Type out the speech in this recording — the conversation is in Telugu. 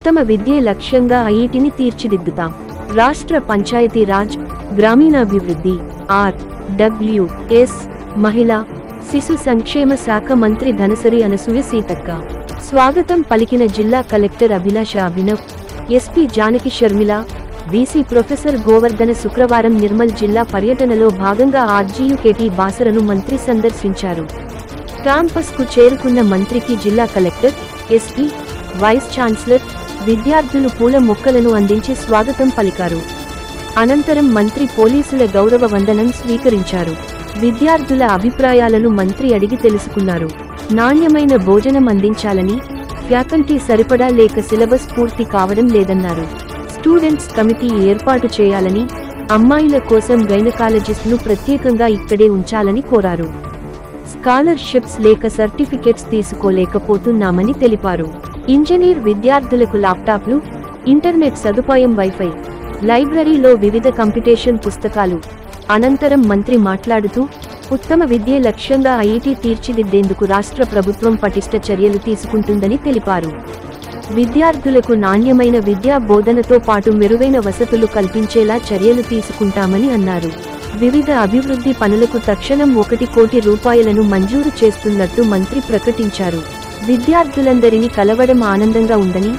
ఉత్తమ విద్యే లక్ష్యంగా ఐఐటిని తీర్చిదిద్దుతాం. రాష్ట్ర పంచాయతీ రాజ్, గ్రామీణాభివృద్ధి, ఆర్.డబ్ల్యూ.ఎస్. మహిళా, శిశు సంక్షేమ శాఖ మంత్రి ధనసరి అనసూయ సీతక్క స్వాగతం పలికిన జిల్లా collector Abhilasha Abhinav, SP Janaki Sharmila, VC professor Govardhana శుక్రవారం నిర్మల్ జిల్లా పర్యటనలో భాగంగా ఆర్జీయుకేటీ బాసరను మంత్రి సందర్శించారు. క్యాంపస్కు చేరుకున్న మంత్రికి జిల్లా కలెక్టర్, ఎస్పీ, వైస్ ఛాన్సలర్, విద్యార్థులు పూల మొక్కలను అందించి స్వాగతం పలికారు. అనంతరం మంత్రి పోలీసుల గౌరవ వందనం స్వీకరించారు. విద్యార్థుల అభిప్రాయాలను మంత్రి అడిగి తెలుసుకున్నారు. నాణ్యమైన భోజనం అందించాలని, ఫ్యాకల్టీ సరిపడా లేక సిలబస్ పూర్తి కావడం లేదన్నారు. స్టూడెంట్స్ కమిటీ ఏర్పాటు చేయాలని, అమ్మాయిల కోసం గైనకాలజిస్ట్ను ప్రత్యేకంగా ఇక్కడే ఉంచాలని కోరారు. స్కాలర్షిప్స్ లేక సర్టిఫికెట్స్ తీసుకోలేకపోతున్నామని తెలిపారు. ఇంజనీర్ విద్యార్థులకు ల్యాప్టాప్లు, ఇంటర్నెట్ సదుపాయం, వైఫై, లైబ్రరీలో వివిధ కంప్యూటేషన్ పుస్తకాలు. అనంతరం మంత్రి మాట్లాడుతూ, ఉత్తమ విద్యే లక్ష్యంగా ఐఐటి తీర్చిదిద్దేందుకు రాష్ట్ర ప్రభుత్వం పటిష్ట చర్యలు తీసుకుంటుందని తెలిపారు. విద్యార్థులకు నాణ్యమైన విద్యా బోధనతో పాటు మెరుగైన వసతులు కల్పించేలా చర్యలు తీసుకుంటామని అన్నారు. వివిధ అభివృద్ధి పనులకు తక్షణం 1 కోటి రూపాయలను మంజూరు చేస్తున్నట్టు మంత్రి ప్రకటించారు. విద్యార్థులందరినీ కలవడం ఆనందంగా ఉందని,